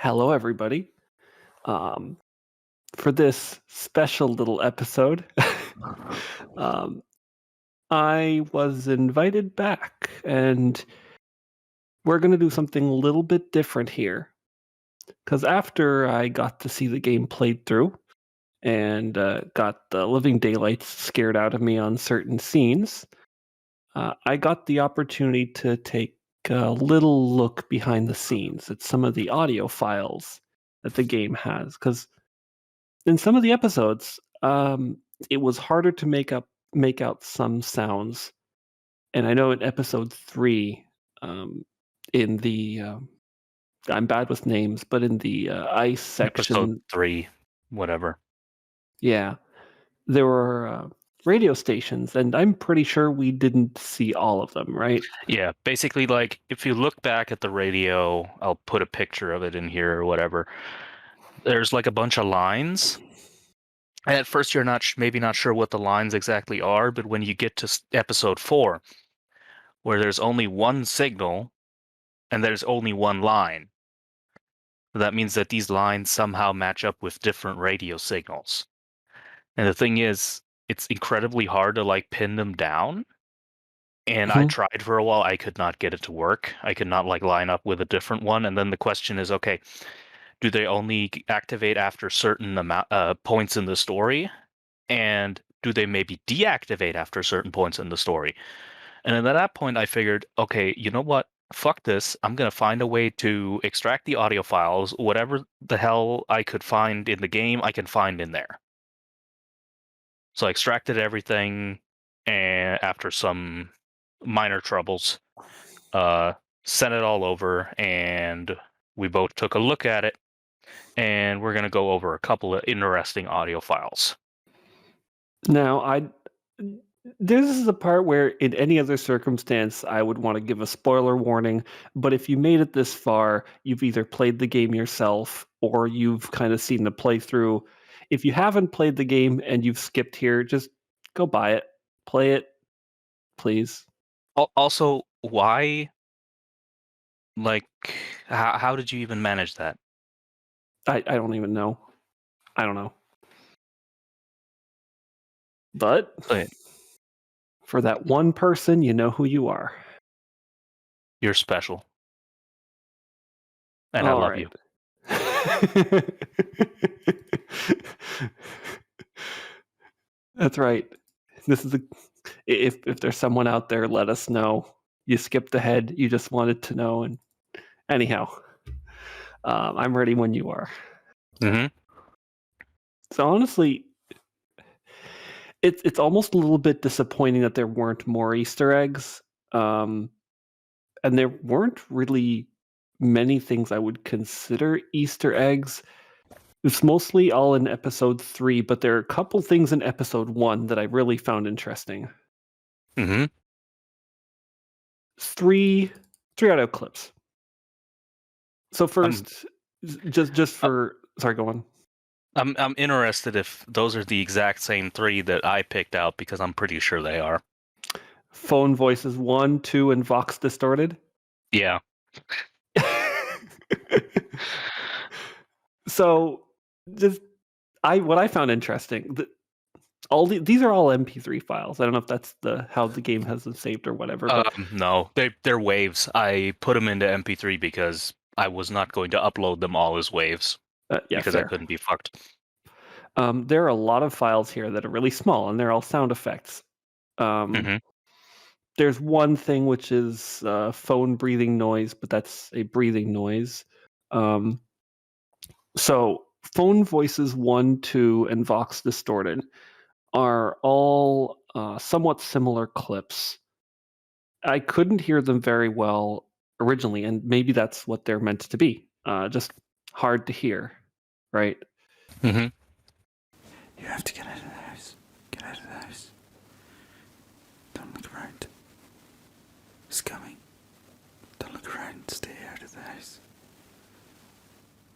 Hello, everybody. Um, for this special little episode, um, I was invited back, and we're going to do something a little bit different here. Because after I got to see the game played through and got the living daylights scared out of me on certain scenes, I got the opportunity to take a little look behind the scenes at some of the audio files that the game has. Because in some of the episodes, it was harder to make out some sounds, and I know in episode 3, um, in the, I'm bad with names, but in the, ice Episode section 3, whatever. yeah, there were, radio stations, and I'm pretty sure we didn't see all of them, right? Yeah, basically, like, if you look back at the radio, I'll put a picture of it in here or whatever. There's like a bunch of lines. And at first, you're maybe not sure what the lines exactly are, but when you get to episode 4, where there's only one signal and there's only one line, that means that these lines somehow match up with different radio signals. And the thing is, it's incredibly hard to like pin them down. And I Mhm. tried for a while. I could not get it to work. I could not like line up with a different one. And then the question is, okay, do they only activate after certain points in the story? And do they maybe deactivate after certain points in the story? And then at that point, I figured, okay, you know what? Fuck this. I'm going to find a way to extract the audio files. Whatever the hell I could find in the game, I can find in there. So I extracted everything, and after some minor troubles, uh, sent it all over, and we both took a look at it, and we're gonna go over a couple of interesting audio files. Now, this is the part where in any other circumstance, I would wanna give a spoiler warning, but if you made it this far, you've either played the game yourself or you've kinda seen the playthrough. If you haven't played the game and you've skipped here, just go buy it. Play it, please. Also, why? Like, how did you even manage that? I don't even know. I don't know. But But for that one person, you know who you are. you're special, and I love you. Alright. That's right. This is a if there's someone out there, let us know. You skipped ahead, you just wanted to know, and anyhow, I'm ready when you are. Hmm. So honestly, it's almost a little bit disappointing that there weren't more Easter eggs, and there weren't really many things I would consider Easter eggs. It's mostly all in episode 3, but there are a couple things in episode 1 that I really found interesting. Hmm. Three audio clips. So I'm first, just uh, for sorry, go on. I'm interested if those are the exact same 3 that I picked out because I'm pretty sure they are. Phone voices 1, 2, and Vox distorted. Yeah. So, just what I found interesting, these are all MP3 files. I don't know if that's how the game has them saved or whatever, but No, they're waves. I put them into MP3 because I was not going to upload them all as waves yeah, because I fair. couldn't be fucked. There are a lot of files here that are really small, and they're all sound effects. Um, Hmm. there's one thing which is phone breathing noise, but that's a breathing noise. Um, so phone voices 1, 2, and Vox distorted are all somewhat similar clips. I couldn't hear them very well originally, and maybe that's what they're meant to be. Just hard to hear, right? Hmm. You have to get out of the house. Get out of the house. Don't look around. It's coming. Don't look around. Stay out of the house.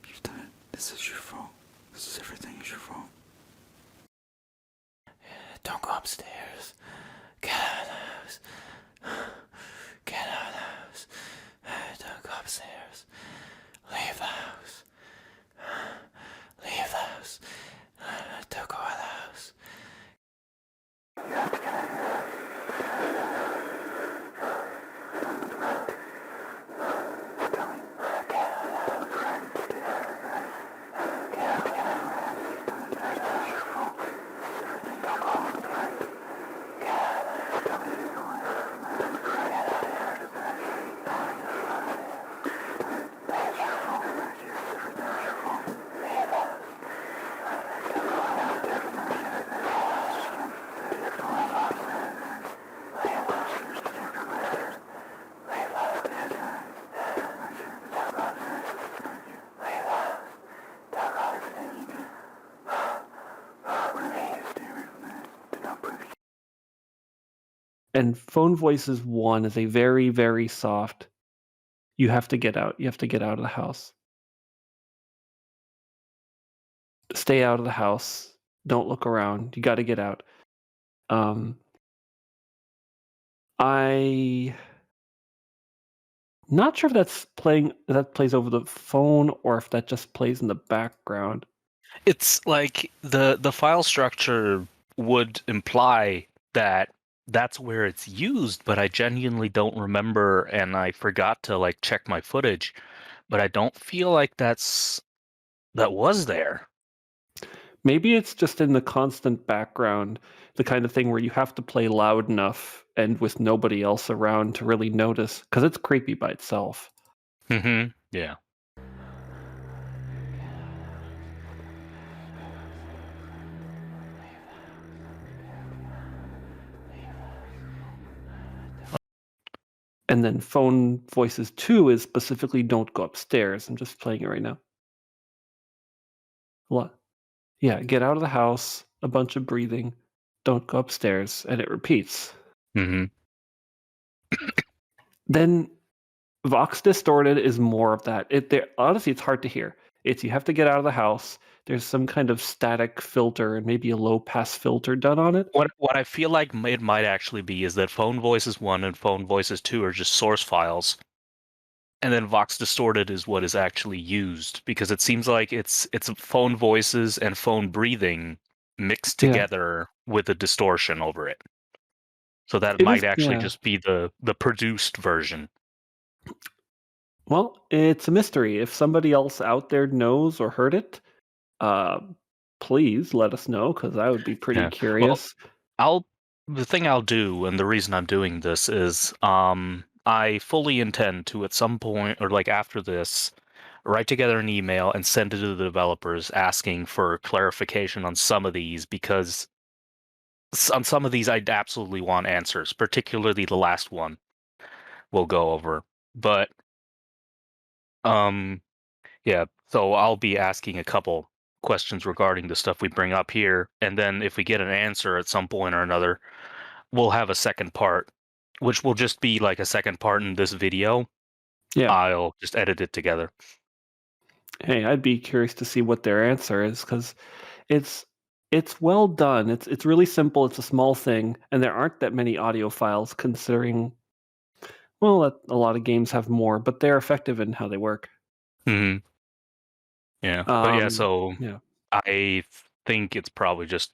You've done it. This is your fault. This is everything is your fault. Don't go upstairs. Get out of the house. Get out of the house. Don't go upstairs. Leave the house. and phone voices 1 is a very, very soft, "You have to get out. You have to get out of the house. Stay out of the house. Don't look around. You gotta get out." Um, I not sure if that plays over the phone or if that just plays in the background. It's like the file structure would imply that that's where it's used, but I genuinely don't remember, and I forgot to like check my footage, but I don't feel like that was there. Maybe it's just in the constant background, the kind of thing where you have to play loud enough and with nobody else around to really notice, because it's creepy by itself. Yeah. And then phone voices 2 is specifically don't go upstairs. I'm just playing it right now. What? Yeah, get out of the house, a bunch of breathing, don't go upstairs, and it repeats. hmm Then Vox Distorted is more of that. Honestly, it's hard to hear. It's you have to get out of the house. There's some kind of static filter and maybe a low pass filter done on it. What I feel like it might actually be is that Phone Voices 1 and Phone Voices 2 are just source files, and then Vox Distorted is what is actually used, because it seems like it's phone voices and phone breathing mixed Yeah. together with a distortion over it. So that might actually Yeah. just be the produced version. Well, it's a mystery. If somebody else out there knows or heard it, uh, please let us know because I would be pretty Yeah. Well, curious. I'll the thing I'll do, and the reason I'm doing this is I fully intend to at some point, or like after this, write together an email and send it to the developers asking for clarification on some of these, because on some of these I absolutely want answers, particularly the last one we'll go over. But um yeah, so I'll be asking a couple questions regarding the stuff we bring up here, and then if we get an answer at some point or another, we'll have a second part, which will just be like a second part in this video. Yeah. I'll just edit it together. Hey, I'd be curious to see what their answer is because it's it's well done. It's really simple. It's a small thing, and there aren't that many audio files considering well, that a lot of games have more, but they're effective in how they work. hmm Yeah, but yeah, Um, so yeah. I think it's probably just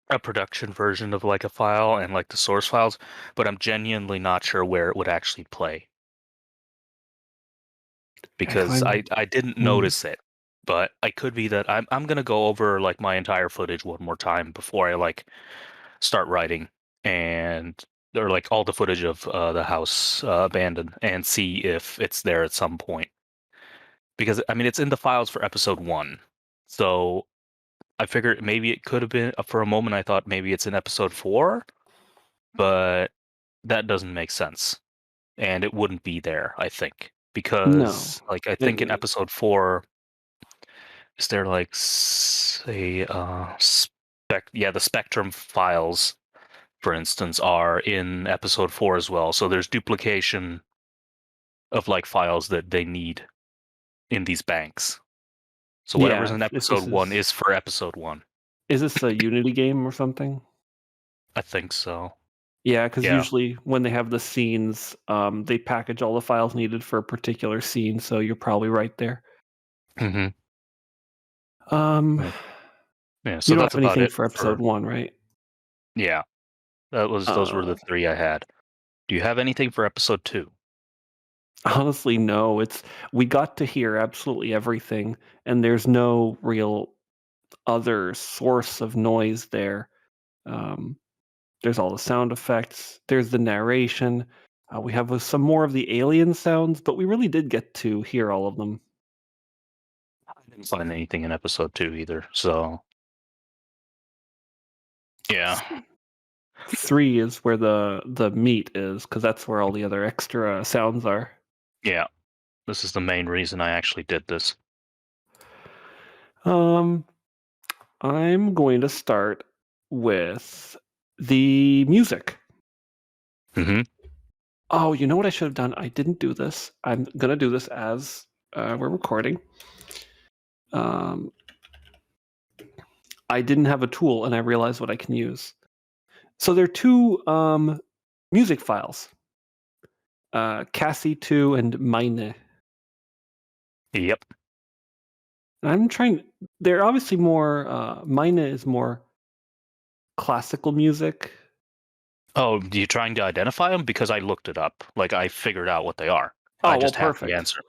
a production version of like a file and like the source files, but I'm genuinely not sure where it would actually play, I because kind I didn't mm, notice it. But I could be that I'm gonna go over like my entire footage one more time before I like start writing, and or like all the footage of the house abandoned, and see if it's there at some point, because I mean it's in the files for episode 1. So I figured maybe it could have been for a moment I thought maybe it's in episode 4, but that doesn't make sense. And it wouldn't be there, I think, no. because like I think in It episode 4 is there like say the Spectrum files, for instance, are in episode 4 as well. So there's duplication of like files that they need in these banks. So whatever's yeah, in if episode this 1 is for episode 1. is this a Unity game or something? I think so. Yeah, because Yeah. usually when they have the scenes, they package all the files needed for a particular scene, so you're probably right there. hmm Um, Yeah, you so don't that's have about anything it for episode for 1, right? yeah. Those were the Uh, 3 I had. Do you have anything for episode 2? honestly, no. We got to hear absolutely everything, and there's no real other source of noise there. Um, there's all the sound effects. There's the narration. We have some more of the alien sounds, but we really did get to hear all of them. I didn't find anything in episode 2 either. So, yeah. 3 is where the meat is, because that's where all the other extra sounds are. Yeah. This is the main reason I actually did this. Um, I'm going to start with the music. Hmm. Oh, you know what I should have done? I didn't do this. I'm gonna do this as we're recording. I didn't have a tool, and I realized what I can use. So there are two music files, Cassie2 and Meine. Yep. And I'm trying. They're obviously more. Meine is more classical music. Oh, you trying to identify them? Because I looked it up. Like I figured out what they are. I Oh well, just have the perfect. answer.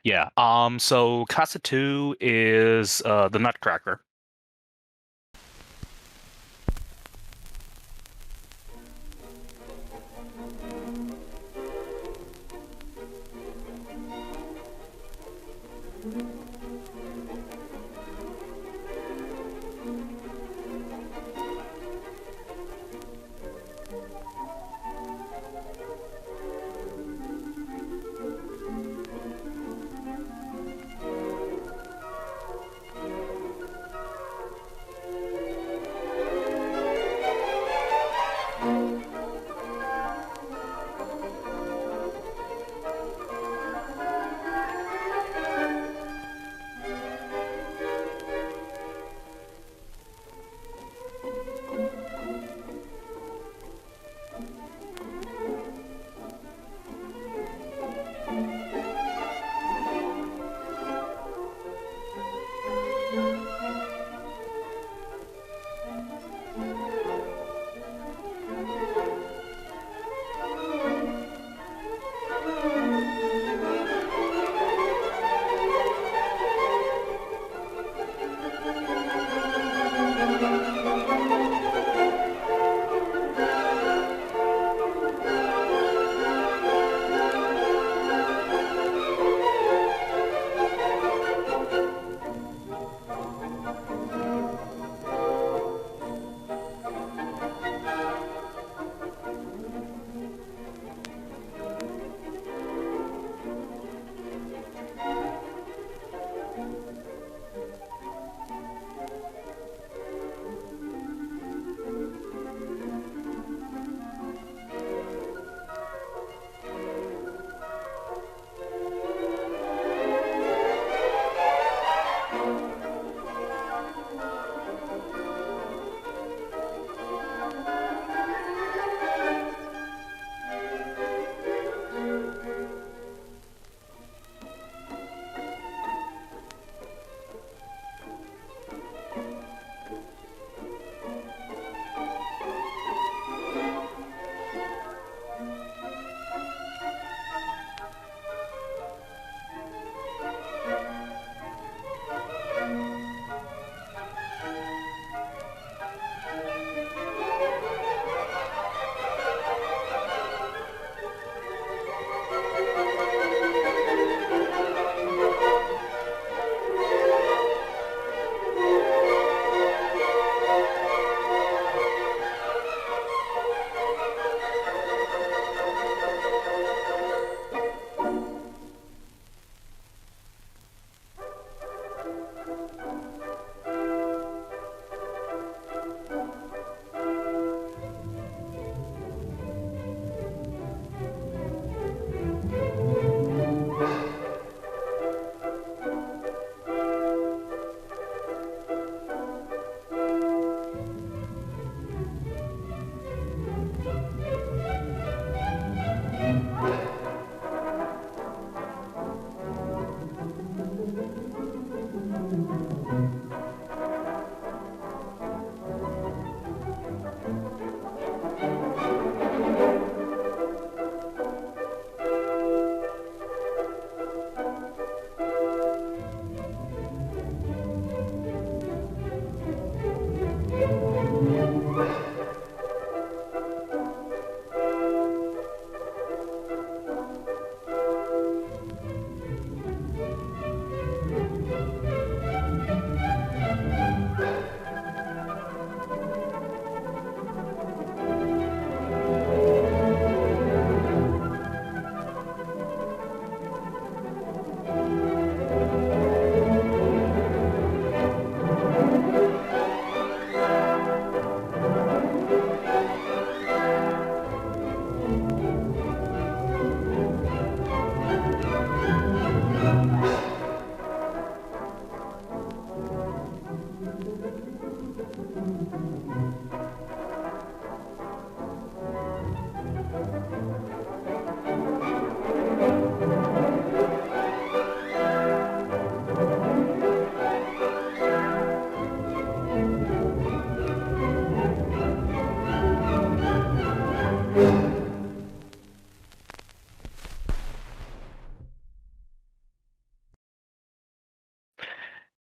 Yeah. So Casa 2 is the Nutcracker.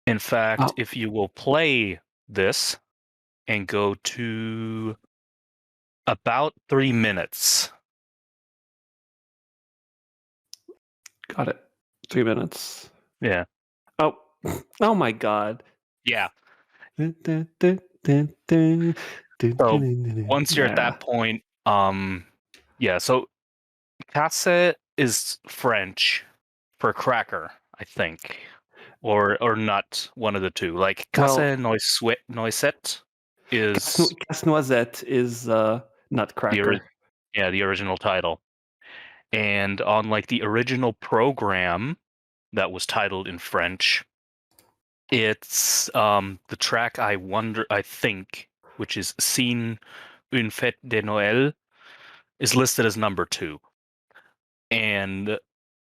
In fact, Oh. if you will play this and go to about 3 minutes. Got it. 3 minutes. Yeah. Oh. Oh my god. Yeah. Dun, dun, dun, dun, dun, dun, So dun, dun, dun. once you're at Yeah. that point, yeah, so cassette is French for cracker, I think. Or nut, one of the two. Like Well, noisette is casse-noisette is, the nutcracker. the original title. And on like the original program that was titled in French, it's the track I think, which is Scene une fête de Noël, is listed as number 2. And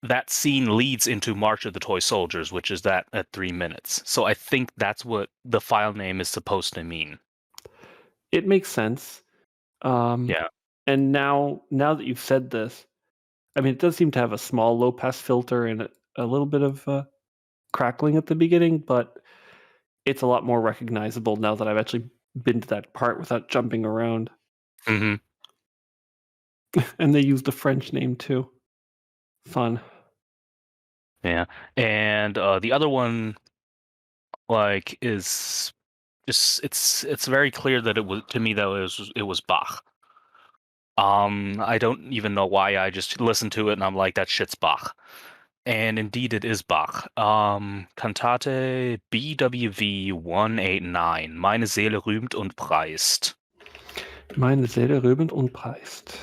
that scene leads into March of the Toy Soldiers, which is that at 3 minutes. So I think that's what the file name is supposed to mean. It makes sense. Yeah. And now that you've said this, I mean, it does seem to have a small low pass filter and a little bit of crackling at the beginning, but it's a lot more recognizable now that I've actually been to that part without jumping around. Hmm. And they used the French name too. Fun. Yeah. And the other one, like, is just it's very clear that it was, to me, that it was Bach. I don't even know why. I just listened to it and I'm like, that shit's Bach. And indeed, it is Bach. Kantate BWV 189. Meine Seele rühmt und preist. Meine Seele rühmend und preist.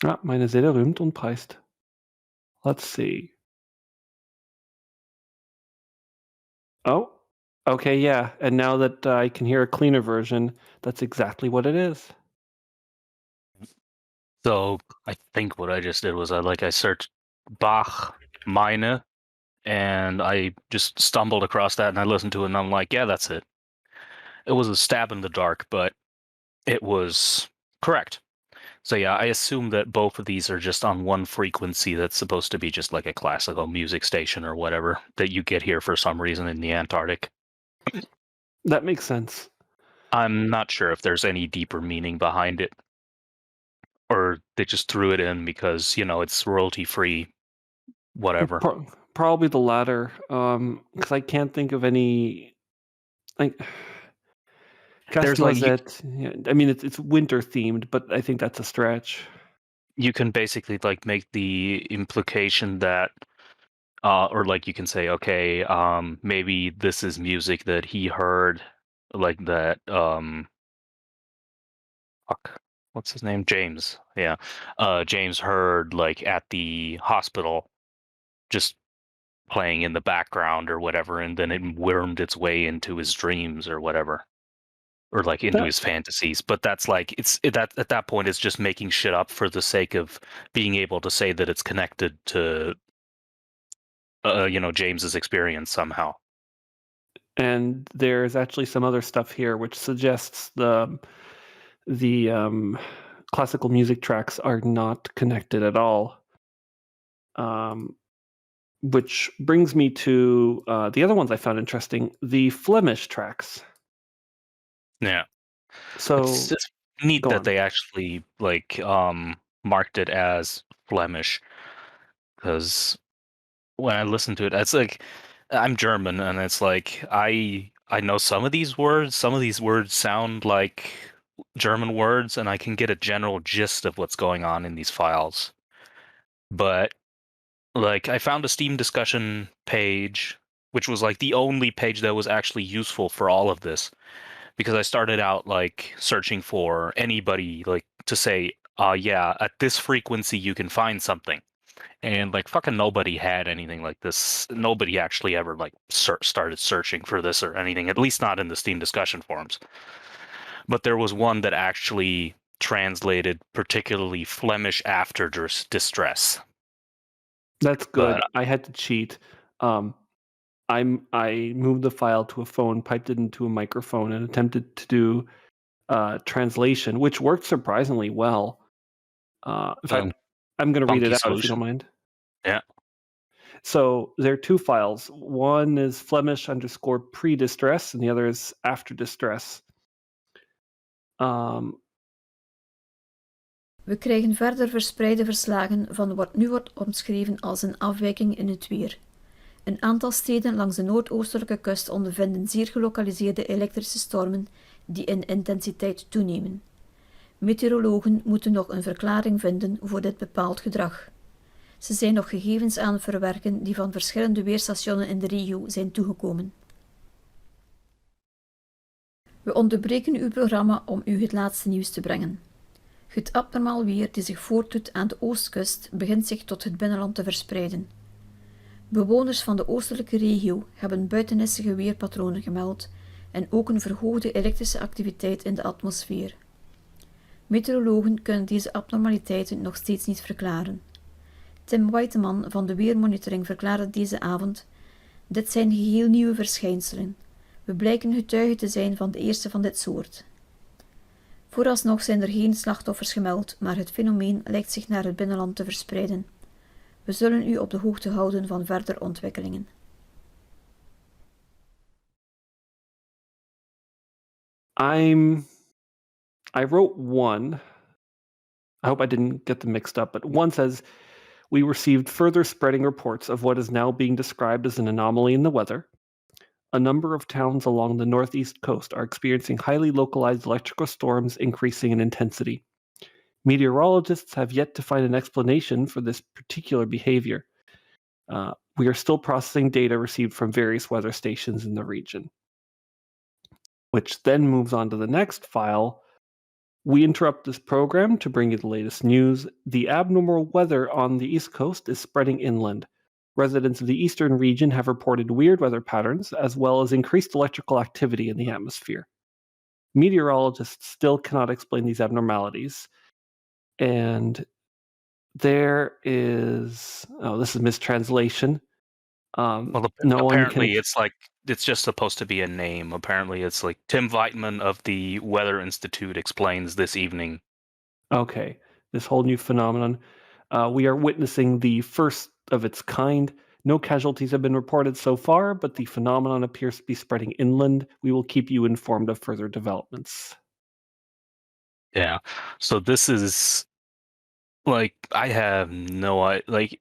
Ja, meine Seele rühmt und preist. Let's see. Oh, okay, yeah, and now that I can hear a cleaner version, that's exactly what it is. So I think what I just did was I searched Bach Meine, and I just stumbled across that and I listened to it and I'm like, yeah, that's it. It was a stab in the dark, but it was correct. So yeah, I assume that both of these are just on one frequency that's supposed to be just like a classical music station or whatever that you get here for some reason in the Antarctic. That makes sense. I'm not sure if there's any deeper meaning behind it, or they just threw it in because, it's royalty free, whatever. Probably the latter, because I can't think of any, like, There's like Casse-Noisette, yeah, I mean, it's winter themed, but I think that's a stretch. you can basically like make the implication that or like you can say, okay, maybe this is music that he heard, like that fuck, what's his name? James. Yeah. James heard like at the hospital, just playing in the background or whatever, and then it wormed its way into his dreams or whatever. Or like into That his fantasies. But that's like that at that point it's just making shit up for the sake of being able to say that it's connected to James's experience somehow. and there's actually some other stuff here which suggests the classical music tracks are not connected at all. Which brings me to the other ones I found interesting, the Flemish tracks. Yeah. It's So just neat go that on. they actually like marked it as Flemish, because when I listen to it, it's like I'm German and it's like I know some of these words. Some of these words sound like German words, and I can get a general gist of what's going on in these files. But like I found a Steam discussion page, which was like the only page that was actually useful for all of this, because I started out like searching for anybody like to say, yeah, at this frequency you can find something. And like fucking nobody had anything like this. Nobody actually ever like started searching for this or anything, at least not in the Steam discussion forums. But there was one that actually translated particularly Flemish after distress. That's good. But I had to cheat. Um, I moved the file to a phone, piped it into a microphone, and attempted to do translation, which worked surprisingly well. In fact, I'm going to read funky it out if you don't solution. mind. Yeah. So there are two files. One is Flemish underscore pre-distress, and the other is after distress. We krijgen verder verspreide verslagen van wat nu wordt omschreven als een afwijking in het weer. Een aantal steden langs de noordoostelijke kust ondervinden zeer gelokaliseerde elektrische stormen die in intensiteit toenemen. Meteorologen moeten nog een verklaring vinden voor dit bepaald gedrag. Ze zijn nog gegevens aan het verwerken die van verschillende weerstationen in de regio zijn toegekomen. We onderbreken uw programma om u het laatste nieuws te brengen. Het abnormaal weer die zich voortdoet aan de oostkust begint zich tot het binnenland te verspreiden. Bewoners van de oostelijke regio hebben buitenissige weerpatronen gemeld en ook een verhoogde elektrische activiteit in de atmosfeer. Meteorologen kunnen deze abnormaliteiten nog steeds niet verklaren. Tim Whiteman van de Weermonitoring verklaarde deze avond: dit zijn geheel nieuwe verschijnselen. We blijken getuige te zijn van de eerste van dit soort. Vooralsnog zijn er geen slachtoffers gemeld, maar het fenomeen lijkt zich naar het binnenland te verspreiden. We zullen u op de hoogte houden van verdere ontwikkelingen. I wrote one. I hope I didn't get them mixed up, but one says, we received further spreading reports of what is now being described as an anomaly in the weather. a number of towns along the northeast coast are experiencing highly localized electrical storms increasing in intensity. Meteorologists have yet to find an explanation for this particular behavior. We are still processing data received from various weather stations in the region. Which then moves on to the next file. We interrupt this program to bring you the latest news. The abnormal weather on the East Coast is spreading inland. Residents of the eastern region have reported weird weather patterns, as well as increased electrical activity in the atmosphere. Meteorologists still cannot explain these abnormalities. And there is... Oh, this is mistranslation. Well, No one can... apparently it's just supposed to be a name. Apparently it's like Tim Weitman of the Weather Institute explains this evening. Okay, this whole new phenomenon. We are witnessing the first of its kind. No casualties have been reported so far, but the phenomenon appears to be spreading inland. We will keep you informed of further developments. Yeah. So this is like I have no idea. Like,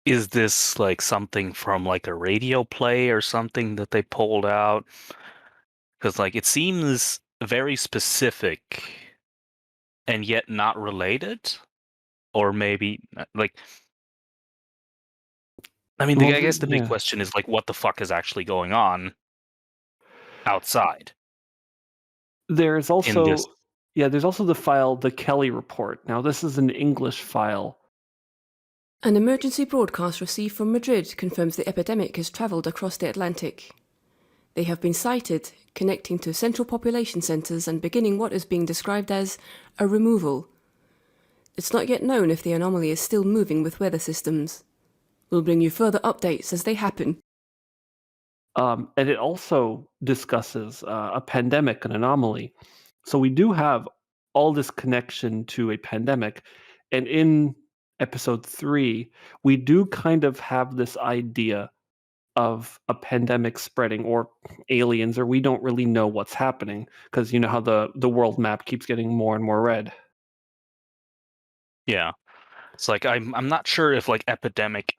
is this like something from like a radio play or something that they pulled out? Because like it seems very specific and yet not related, or maybe like. I mean, Well, I guess the big yeah. question is like, what the fuck is actually going on outside There's in this? also there's also the file, the Kelly report. Now, this is an English file. An emergency broadcast received from Madrid confirms the epidemic has travelled across the Atlantic. They have been sighted, connecting to central population centres and beginning what is being described as a removal. It's not yet known if the anomaly is still moving with weather systems. We'll bring you further updates as they happen. And it also discusses a pandemic, an anomaly. So we do have all this connection to a pandemic. And in episode 3, we do kind of have this idea of a pandemic spreading or aliens, or we don't really know what's happening because you know how the world map keeps getting more and more red. Yeah, it's like I'm not sure if like epidemic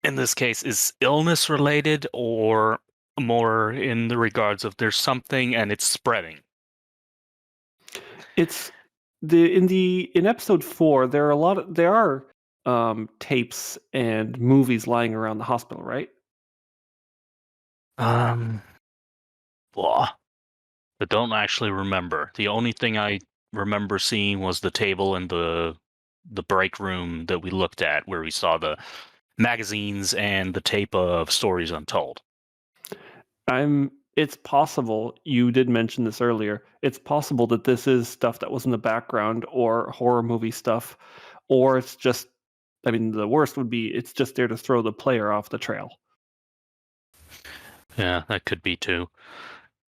in this case is illness related or more in the regards of there's something and it's spreading. It's in episode 4 there are tapes and movies lying around the hospital, right? Blah. I don't actually remember. The only thing I remember seeing was the table in the break room that we looked at, where we saw the magazines and the tape of Stories Untold. It's possible, you did mention this earlier, it's possible that this is stuff that was in the background or horror movie stuff, or it's just, I mean, the worst would be it's just there to throw the player off the trail. Yeah, that could be too.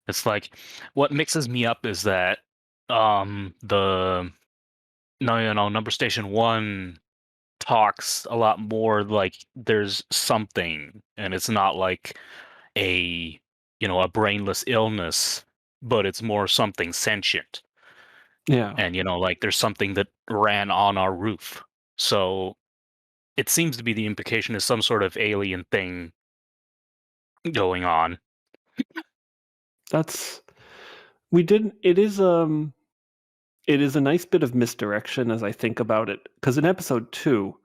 It's like what mixes me up is that Number Station 1 talks a lot more like there's something, and it's not like a a brainless illness, but it's more something sentient. Yeah. And like there's something that ran on our roof. So it seems to be the implication is some sort of alien thing going on. That's we didn't it is a nice bit of misdirection as I think about it, because in episode 2,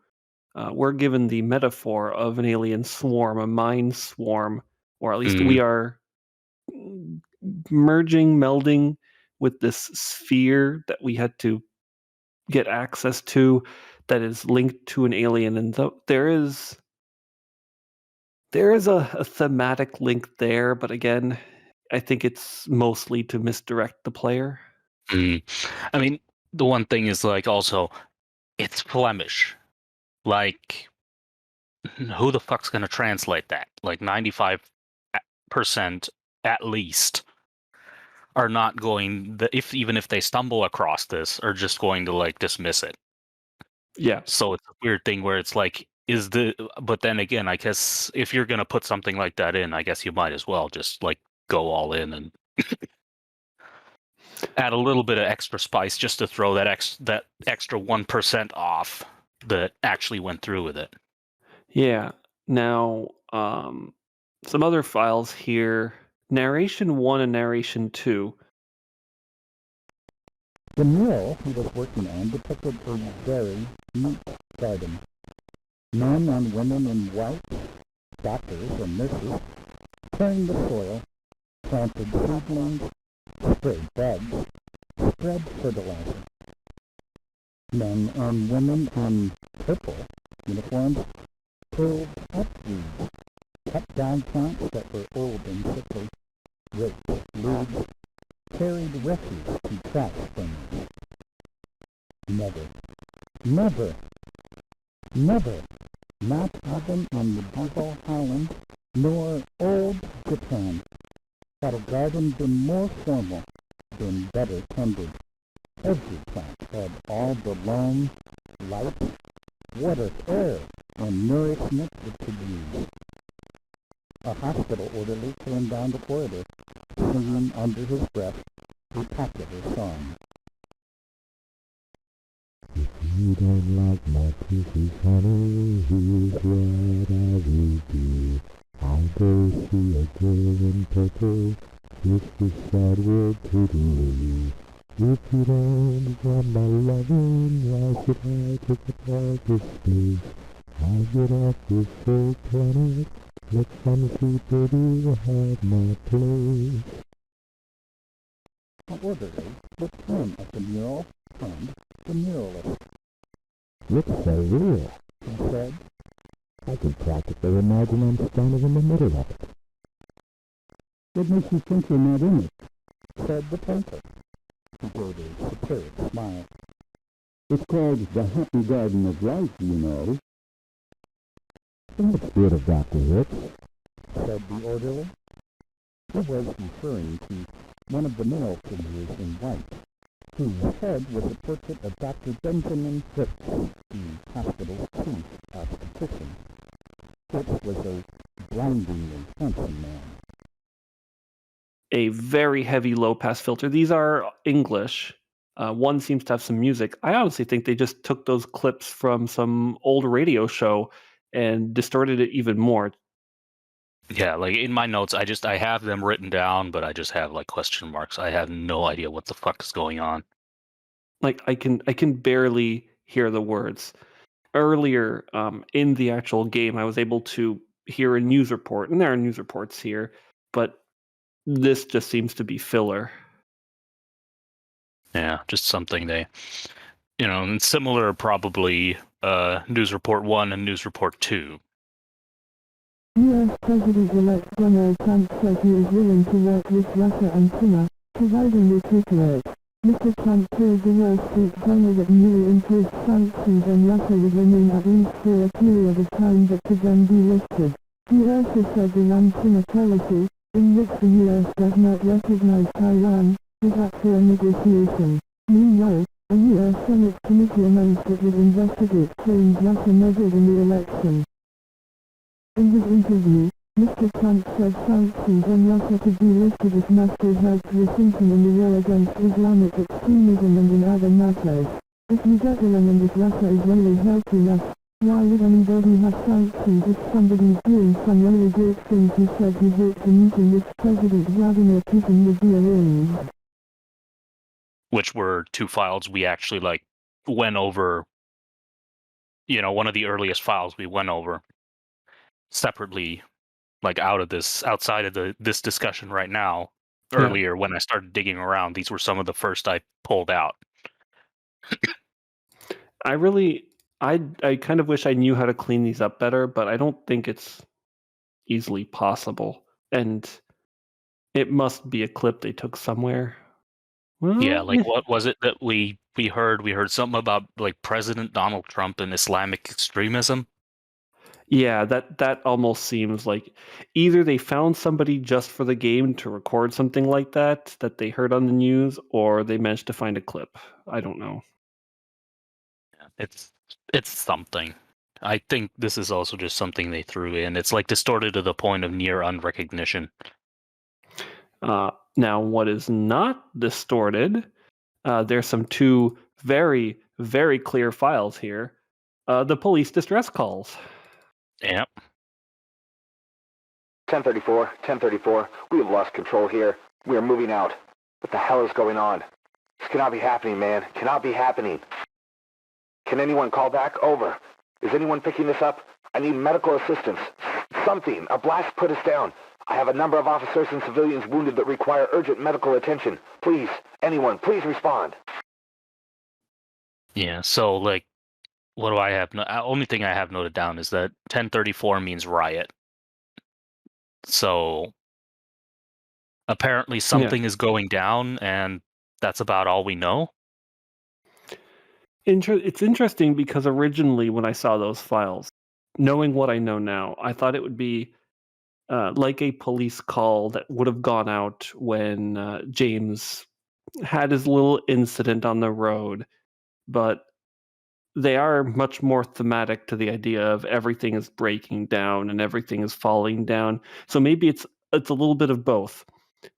we're given the metaphor of an alien swarm, a mind swarm, or at least we are melding with this sphere that we had to get access to that is linked to an alien, and there is a thematic link there, but again, I think it's mostly to misdirect the player. I mean, the one thing is like also it's Flemish. Like, who the fuck's gonna translate that? Like 95% at least are not going, even if they stumble across this, are just going to like dismiss it. Yeah. So it's a weird thing where it's like, but then again, I guess if you're gonna put something like that in, I guess you might as well just like go all in and add a little bit of extra spice just to throw that extra 1% off that actually went through with it. Yeah. Now, Some other files here. Narration 1 and Narration 2. The mural he was working on depicted a very neat garden. Men and women in white, doctors and nurses, tilling the soil, planted seedlings, sprayed bugs, spread fertilizer. Men and women in purple uniforms pulled up weeds, cut down plants that were old and sickly, raked leaves, carried refuse to trash things. Never, never, never, not even in medieval Holland nor old Japan, had a garden been more formal, been better tended. Every plant had all the loam, light, water, air, and nourishment it could use. A hospital orderly came down the corridor, singing under his breath a popular song. If you don't like my precious honey, here's what I will do. I'll go see a girl in purple, just beside where totally. If you don't want my loving, why should I take up all this space? I'll get off this old planet, let some sweet baby have my place. The orderly looked in at the mural and the muralist. Looks so real, he said. I can practically imagine I'm standing in the middle of it. What makes you think you're not in it? Said the painter. He gave a superior smile. It's called the Happy Garden of Life, you know. That's good of Dr. Hicks, said the orderly. He was referring to one of the male figures in white, whose head was a portrait of Dr. Benjamin Hicks, the hospital's chief obstetrician. Hicks was a blindingly handsome man. A very heavy low-pass filter. These are English. One seems to have some music. I honestly think they just took those clips from some old radio show and distorted it even more. Yeah, like in my notes, I have them written down, but I just have like question marks. I have no idea what the fuck is going on. Like I can barely hear the words. Earlier in the actual game, I was able to hear a news report, and there are news reports here, but this just seems to be filler. Yeah, just something they, and similar probably News Report 1 and News Report 2. U.S. President-elect Donald Trump says he is willing to work with Russia and China, providing they cooperate. Mr. Trump told the Wall Street Journal that newly imposed sanctions on Russia would remain at least for a period of time but could then be lifted. He also said the One-China policy, in which the U.S. does not recognize Taiwan, is up for a negotiation. Meanwhile, a U.S. Senate committee announced it would investigate claims Russia meddled in the election. In his interview, Mr. Trump said sanctions on Russia could be lifted if Moscow helps Washington in the war against Islamic extremism and in other matters. If we get along and if Russia is really helping us, why would anybody have sanctions if somebody's doing some really great things? He said he hoped the meeting with President Vladimir Putin would be arranged. Which were two files we actually went over. One of the earliest files we went over separately, outside of this discussion right now. Earlier, when I started digging around, these were some of the first I pulled out. I kind of wish I knew how to clean these up better, but I don't think it's easily possible. And it must be a clip they took somewhere. Well, Yeah, what was it that we heard? We heard something about President Donald Trump and Islamic extremism. Yeah, that almost seems like either they found somebody just for the game to record something like that they heard on the news, or they managed to find a clip. I don't know. Yeah, it's something. I think this is also just something they threw in. It's distorted to the point of near unrecognition. Now, what is not distorted? There's two very, very clear files here. The police distress calls. Yep. 1034, 1034, we have lost control here. We are moving out. What the hell is going on? This cannot be happening, man. Cannot be happening. Can anyone call back? Over. Is anyone picking this up? I need medical assistance. Something. A blast put us down. I have a number of officers and civilians wounded that require urgent medical attention. Please, anyone, please respond. Yeah, so, like, what do I have? Only thing I have noted down is that 1034 means riot. So, apparently something is going down, and that's about all we know. It's interesting because originally when I saw those files, knowing what I know now, I thought it would be like a police call that would have gone out when James had his little incident on the road, but they are much more thematic to the idea of everything is breaking down and everything is falling down. So maybe it's a little bit of both.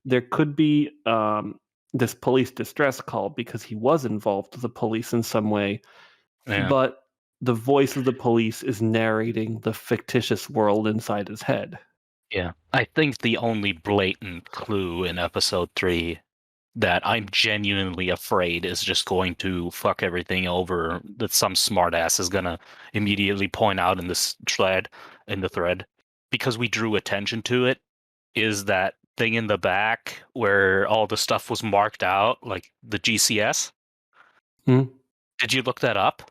There could be this police distress call because he was involved with the police in some way, Yeah. but the voice of the police is narrating the fictitious world inside his head. Yeah. I think the only blatant clue in episode 3 that I'm genuinely afraid is just going to fuck everything over, that some smartass is gonna immediately point out in the thread, because we drew attention to it, is that thing in the back where all the stuff was marked out, like the GCS. Hmm? Did you look that up?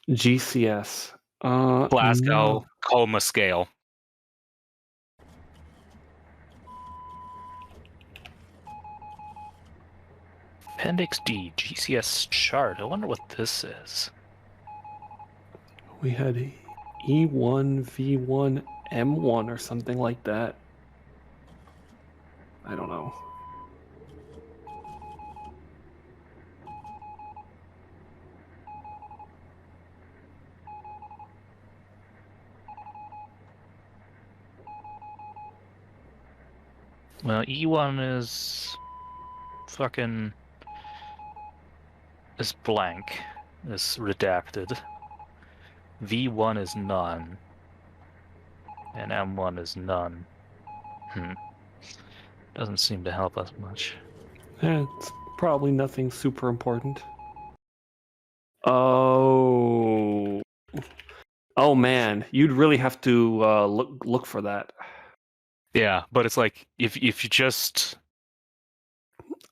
GCS. Glasgow No. Coma Scale. Appendix D, GCS chart. I wonder what this is. We had E1, V1, M1 or something like that. I don't know. Well, E1 is fucking is blank, is redacted. V1 is none. And M1 is none. Doesn't seem to help us much. It's probably nothing super important. Oh. Oh man, you'd really have to look for that. Yeah, but it's like if you just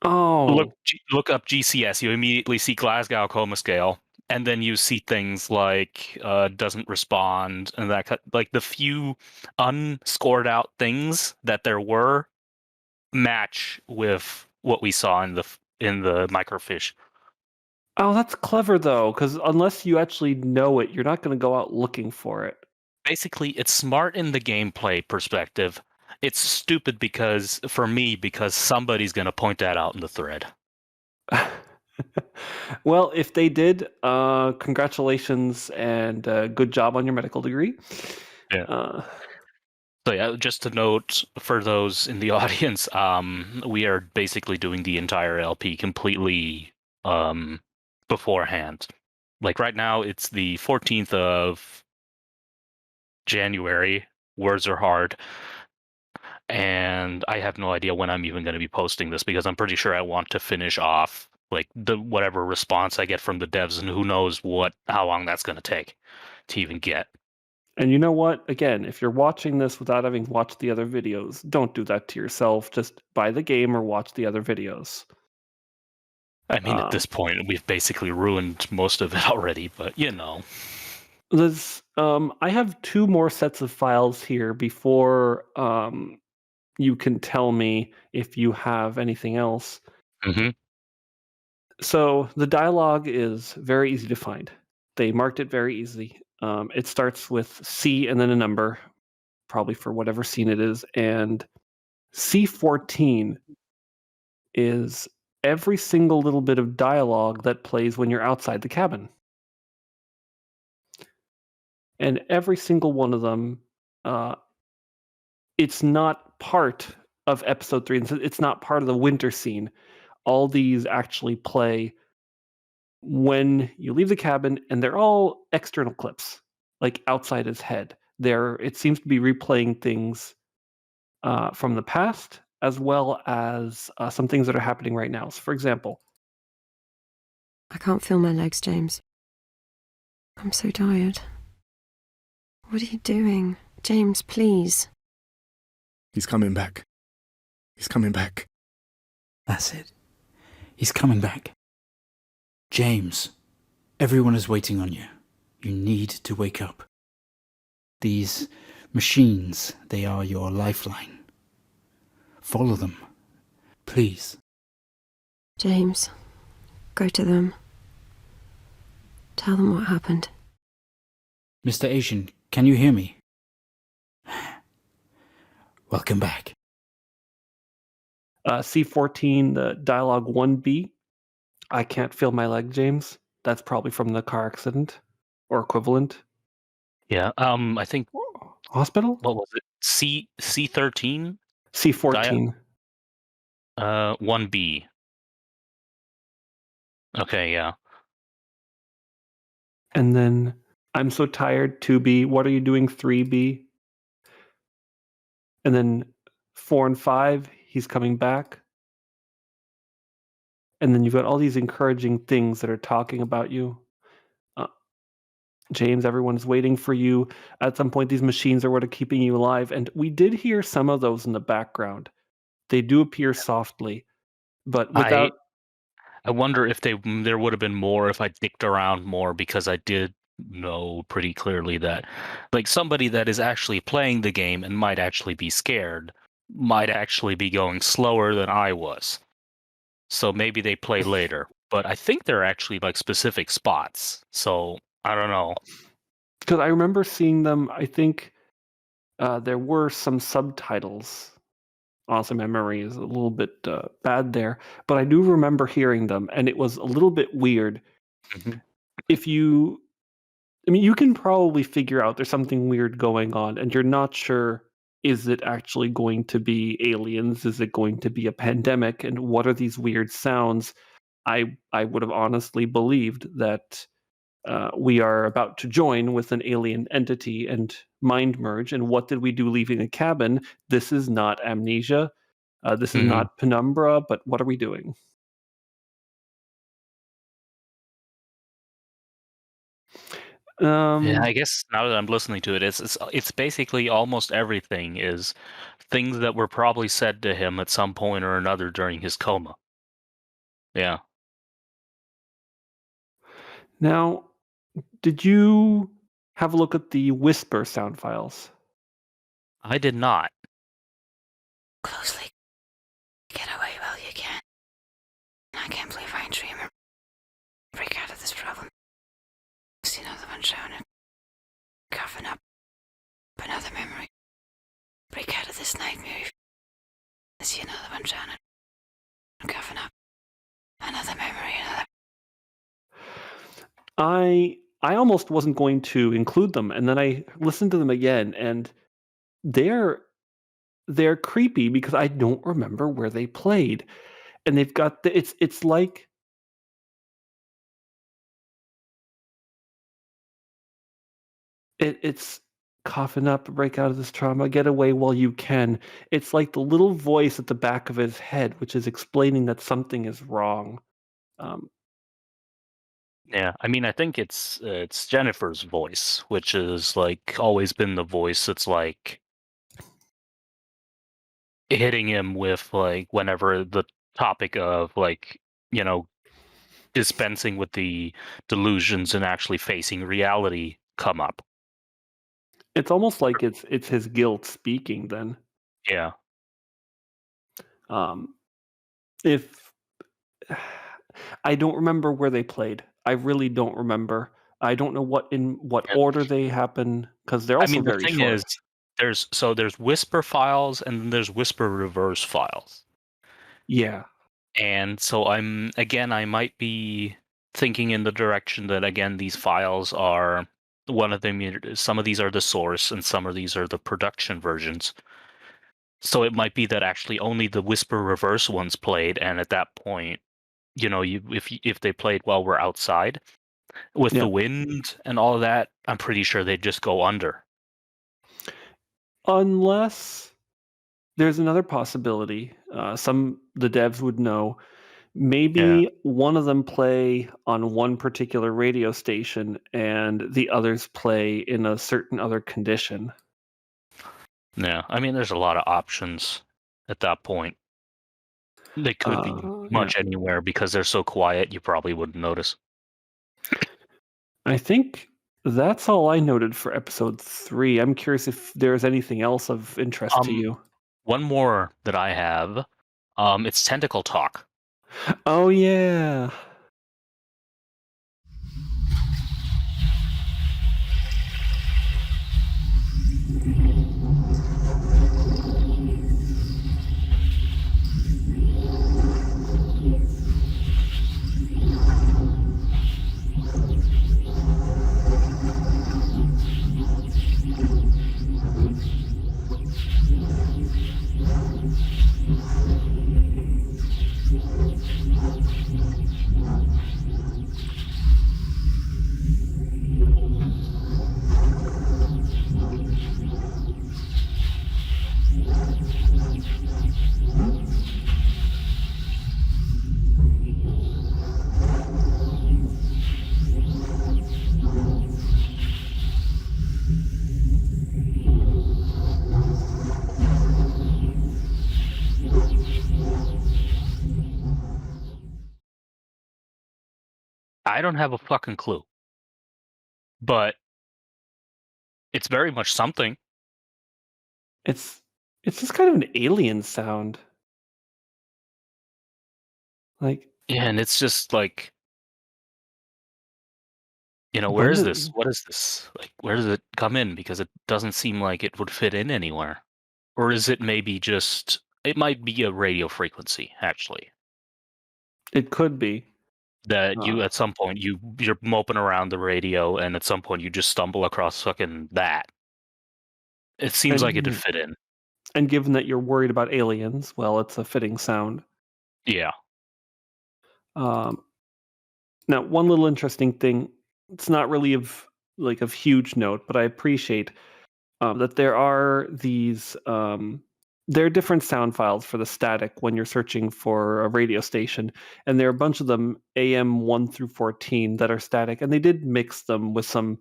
Oh. look up GCS, you immediately see Glasgow Coma Scale, and then you see things like doesn't respond, and that like the few unscored out things that there were match with what we saw in the microfiche. Oh, that's clever though, because unless you actually know it, you're not going to go out looking for it. Basically, it's smart in the gameplay perspective. It's stupid because somebody's going to point that out in the thread. Well, if they did, congratulations and good job on your medical degree. Yeah. So yeah, just to note for those in the audience, we are basically doing the entire LP completely beforehand. Like right now, it's the 14th of January. Words are hard. And I have no idea when I'm even going to be posting this because I'm pretty sure I want to finish off like whatever response I get from the devs, and who knows how long that's going to take to even get. And you know what? Again, if you're watching this without having watched the other videos, don't do that to yourself. Just buy the game or watch the other videos. I mean, at this point, we've basically ruined most of it already, but you know. I have 2 more sets of files here before you can tell me if you have anything else. Mm-hmm. So the dialogue is very easy to find. They marked it very easy. It starts with C and then a number, probably for whatever scene it is. And C14 is every single little bit of dialogue that plays when you're outside the cabin. And every single one of them, it's not part of episode 3. It's not part of the winter scene. All these actually play when you leave the cabin, and they're all external clips, like outside his head. It seems to be replaying things from the past, as well as some things that are happening right now. So, for example, I can't feel my legs, James. I'm so tired. What are you doing? James, please. He's coming back. He's coming back. That's it. He's coming back. James, everyone is waiting on you. You need to wake up. These machines, they are your lifeline. Follow them. Please. James, go to them. Tell them what happened. Mr. Asian, can you hear me? Welcome back. C14, the dialogue 1B. I can't feel my leg, James. That's probably from the car accident or equivalent. Yeah. I think Hospital? what was it? C13? C14. 1B. Okay, yeah. And then I'm so tired, 2B. What are you doing, 3B? And then 4 and 5, he's coming back. And then you've got all these encouraging things that are talking about you. James, everyone's waiting for you. At some point, these machines are what are keeping you alive. And we did hear some of those in the background. They do appear softly, but without. I wonder if there would have been more if I dicked around more, because I did know pretty clearly that, like, somebody that is actually playing the game and might actually be scared might actually be going slower than I was. So maybe they play later, but I think they're actually like specific spots. So I don't know. Because I remember seeing them. I think there were some subtitles. Honestly, my memory is a little bit bad there, but I do remember hearing them, and it was a little bit weird. Mhm. You can probably figure out there's something weird going on, and you're not sure, is it actually going to be aliens? Is it going to be a pandemic? And what are these weird sounds? I would have honestly believed that we are about to join with an alien entity and mind merge. And what did we do leaving the cabin? This is not amnesia. This is not penumbra, but what are we doing? Yeah, I guess now that I'm listening to it, it's basically almost everything is things that were probably said to him at some point or another during his coma. Yeah. Now, did you have a look at the whisper sound files? I did not. Closely. Get away while you can. I can't believe I dream or break out of this problem. See another one showing it. Coughing up. Another memory. Break out of this nightmare. See another one showing it. Coughing up. Another memory. I almost wasn't going to include them, and then I listened to them again, and they're creepy because I don't remember where they played, and they've got it's like it's coughing up, break out of this trauma, get away while you can. It's like the little voice at the back of his head, which is explaining that something is wrong. Yeah, I mean, I think it's Jennifer's voice, which is like always been the voice that's like hitting him with, like, whenever the topic of, like, dispensing with the delusions and actually facing reality come up. It's almost like it's his guilt speaking then. Yeah. Um, if I don't remember where they played. I really don't remember. I don't know what Yeah. order they happen because they're I also mean, the very thing short. is, there's whisper files and then there's whisper reverse files. Yeah. And so I might be thinking in the direction that, again, these files are one of them. Some of these are the source and some of these are the production versions. So it might be that actually only the whisper reverse ones played, and at that point, if they played while we're outside with Yeah. the wind and all of that, I'm pretty sure they'd just go under. Unless There's another possibility. The devs would know. Yeah. Maybe one of them play on one particular radio station and the others play in a certain other condition. Yeah. I mean, there's a lot of options at that point. They could be much anywhere because they're so quiet you probably wouldn't notice. I think that's all I noted for episode 3. I'm curious if there's anything else of interest to you. One more that I have, it's tentacle talk. Oh yeah. I don't have a fucking clue. But it's very much something. It's just kind of an alien sound. Like, Yeah, and it's just like, where when is did- this? What is this? Like, where does it come in? Because it doesn't seem like it would fit in anywhere. Or is it maybe just, it might be a radio frequency, actually. It could be. That you, at some point, you're moping around the radio, and at some point you just stumble across fucking that. It seems like it would fit in. And given that you're worried about aliens, well, it's a fitting sound. Yeah. Now, one little interesting thing, it's not really of huge note, but I appreciate that there are these there are different sound files for the static when you're searching for a radio station, and there are a bunch of them AM 1 through 14 that are static, and they did mix them with some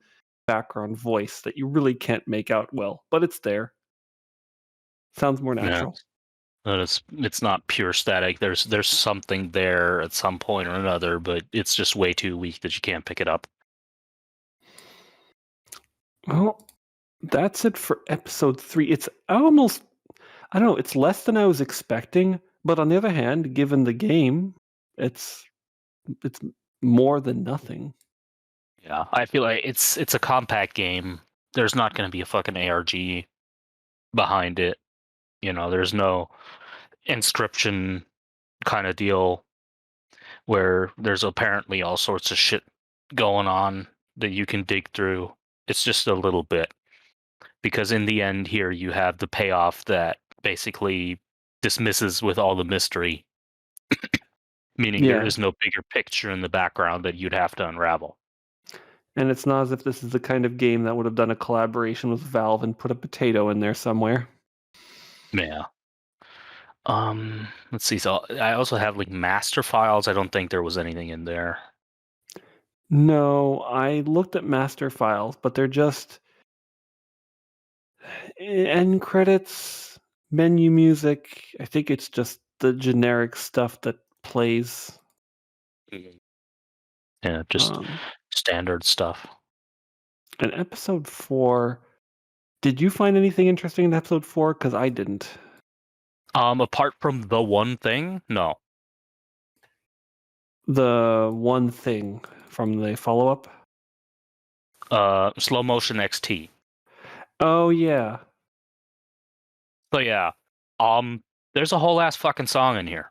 background voice that you really can't make out well, but it's there. Sounds more natural. But it's not pure static. There's something there at some point or another, but it's just way too weak that you can't pick it up. Well, that's it for episode 3. It's almost, I don't know, it's less than I was expecting, but on the other hand, given the game, it's more than nothing. Yeah, I feel like it's a compact game. There's not going to be a fucking ARG behind it. There's no inscription kind of deal where there's apparently all sorts of shit going on that you can dig through. It's just a little bit. Because in the end here, you have the payoff that basically dismisses with all the mystery. Meaning there is no bigger picture in the background that you'd have to unravel. And it's not as if this is the kind of game that would have done a collaboration with Valve and put a potato in there somewhere. Yeah. Let's see. So I also have master files. I don't think there was anything in there. No, I looked at master files, but they're just end credits, menu music. I think it's just the generic stuff that plays. Yeah, just standard stuff. And episode 4, did you find anything interesting in episode 4? Because I didn't. Apart from the one thing, no. The one thing from the follow-up? Slow Motion XT. Oh, yeah. So yeah, there's a whole ass fucking song in here.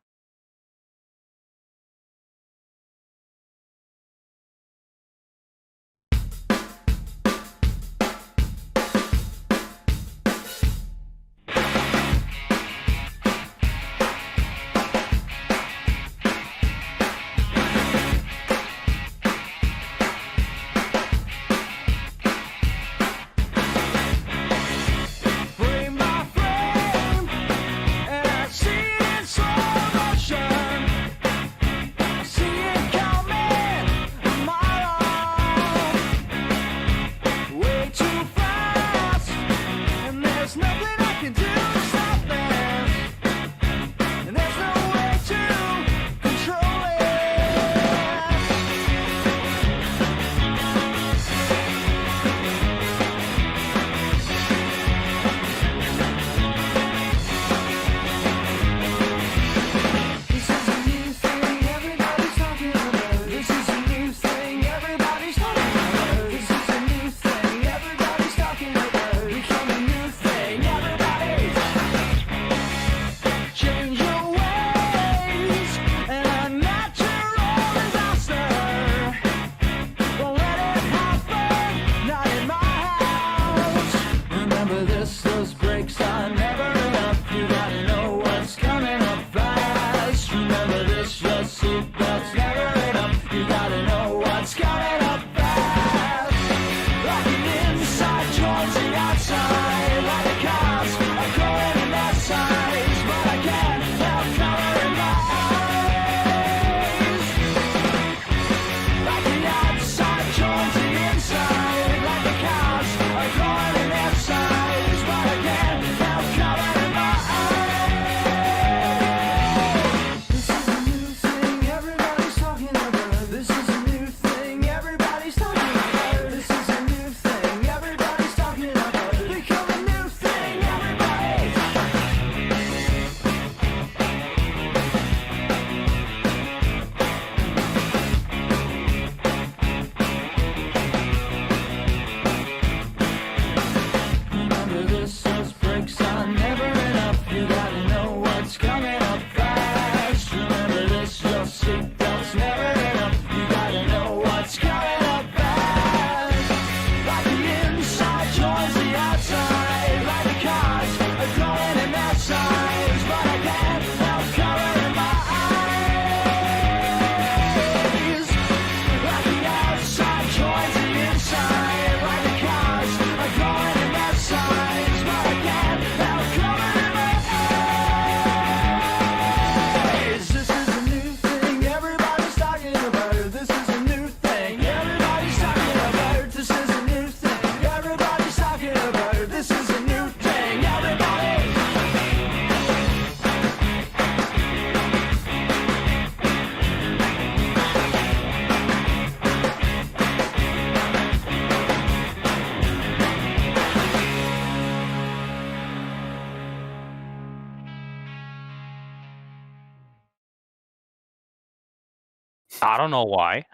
I don't know why.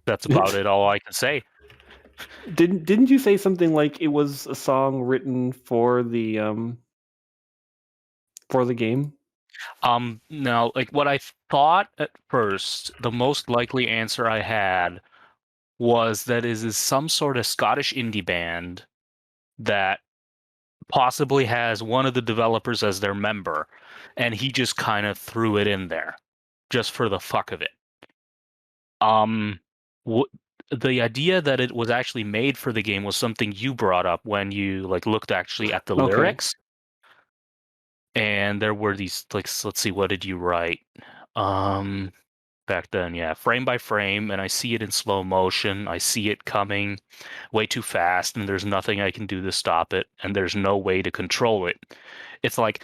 That's about it. All I can say. Didn't you say something like it was a song written for the game? Now, like what I thought at first, the most likely answer I had was that is some sort of Scottish indie band that possibly has one of the developers as their member, and he just kind of threw it in there just for the fuck of it. What the idea that it was actually made for the game was something you brought up when you like looked actually at the Okay. lyrics, and there were these like let's see, what did you write? Back then, yeah, frame by frame, and I see it in slow motion. I see it coming way too fast, and there's nothing I can do to stop it, and there's no way to control it. It's like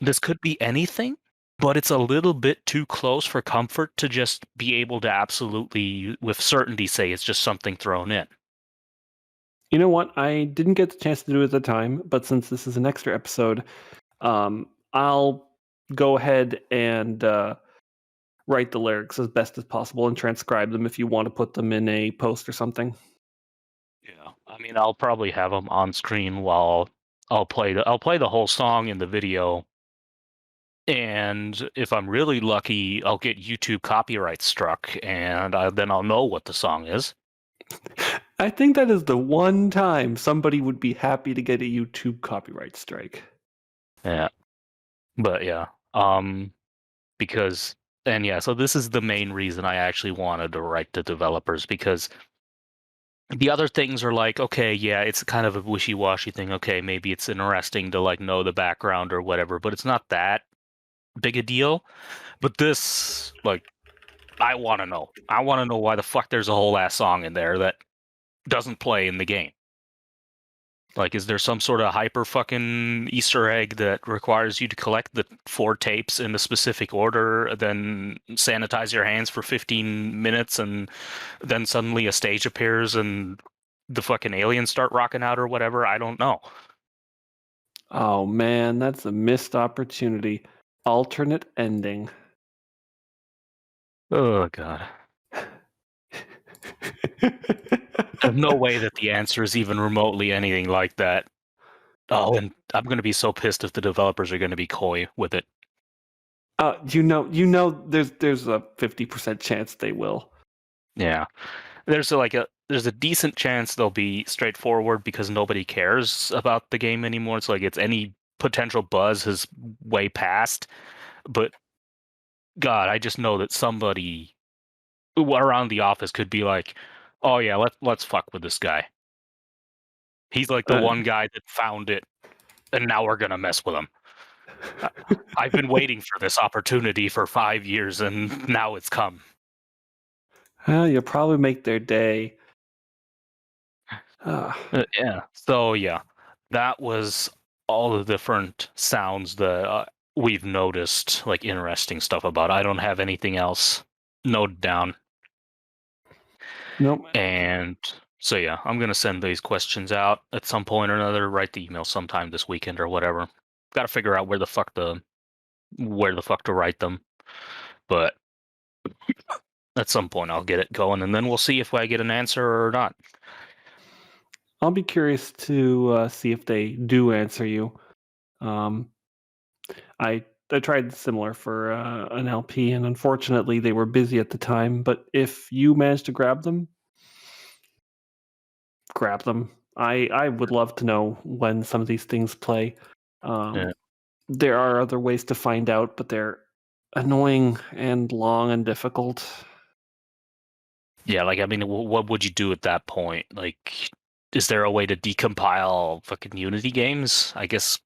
this could be anything, but it's a little bit too close for comfort to just be able to absolutely, with certainty, say it's just something thrown in. You know what? I didn't get the chance to do it at the time, but since this is an extra episode, I'll go ahead and write the lyrics as best as possible and transcribe them if you want to put them in a post or something. Yeah, I mean, I'll probably have them on screen while I'll play the whole song in the video. And if I'm really lucky, I'll get YouTube copyright struck, and then I'll know what the song is. I think that is the one time somebody would be happy to get a YouTube copyright strike. Yeah, but yeah, because and yeah, so this is the main reason I actually wanted to write to developers, because the other things are like, okay, yeah, it's kind of a wishy-washy thing. Okay, maybe it's interesting to like know the background or whatever, but it's not that big a deal. But this, like, I want to know. I want to know why the fuck there's a whole ass song in there that doesn't play in the game. Like, is there some sort of hyper fucking Easter egg that requires you to collect the 4 tapes in a specific order, then sanitize your hands for 15 minutes, and then suddenly a stage appears and the fucking aliens start rocking out or whatever? I don't know. Oh man, that's a missed opportunity. Alternate ending. Oh, God. There's no way that the answer is even remotely anything like that. Oh, and I'm going to be so pissed if the developers are going to be coy with it. You know, there's a 50% chance they will. Yeah, there's a decent chance they'll be straightforward because nobody cares about the game anymore. It's like it's any potential buzz has way passed. But God, I just know that somebody around the office could be like, "Oh yeah, let's fuck with this guy. He's like the one guy that found it, and now we're gonna mess with him." I've been waiting for this opportunity for 5 years, and now it's come. You'll probably make their day. Yeah. So yeah, that was all the different sounds that we've noticed, like interesting stuff about. I don't have anything else noted down. Nope. And so yeah, I'm gonna send these questions out at some point or another. Write the email sometime this weekend or whatever. Got to figure out where the fuck to write them, but at some point I'll get it going, and then we'll see if I get an answer or not. I'll be curious to see if they do answer you. I tried similar for an LP, and unfortunately they were busy at the time. But if you manage to grab them, grab them. I would love to know when some of these things play. Yeah. There are other ways to find out, but they're annoying and long and difficult. Yeah, like I mean, what would you do at that point? Like, is there a way to decompile fucking Unity games? I guess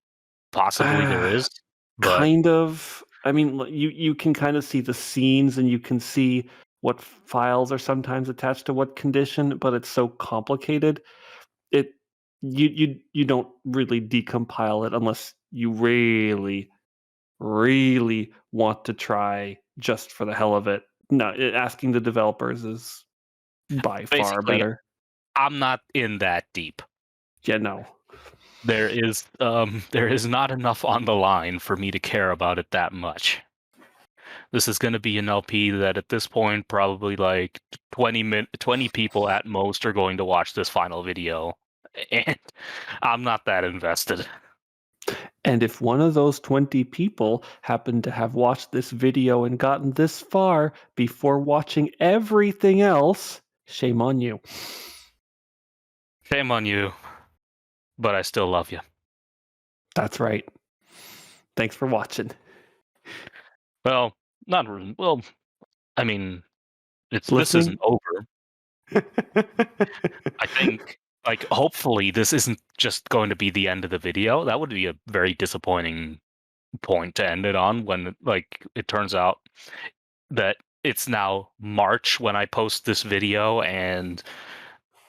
possibly there is, but Kind of. I mean, you can kind of see the scenes, and you can see what files are sometimes attached to what condition, but it's so complicated. It you don't really decompile it unless you really, really want to try just for the hell of it. No, asking the developers is by far basically, better. I'm not in that deep. Yeah, no. There is not enough on the line for me to care about it that much. This is going to be an LP that at this point probably like 20 people at most are going to watch this final video, and I'm not that invested. And if one of those 20 people happened to have watched this video and gotten this far before watching everything else, shame on you. Shame on you, but I still love you. That's right. Thanks for watching. Well, not really. Well, I mean, this Listening? isn't over. I think, like, hopefully this isn't just going to be the end of the video. That would be a very disappointing point to end it on when, like, it turns out that it's now March when I post this video and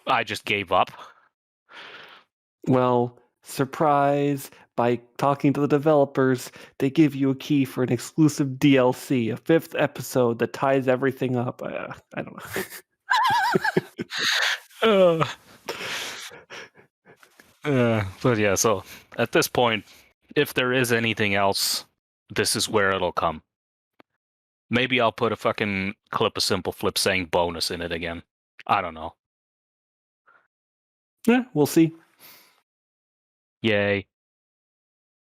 I just gave up. Well, surprise, by talking to the developers, they give you a key for an exclusive DLC, a 5th episode that ties everything up. I don't know. But yeah, so at this point, if there is anything else, this is where it'll come. Maybe I'll put a fucking clip of Simple Flip saying bonus in it again. I don't know. Yeah, we'll see. Yay.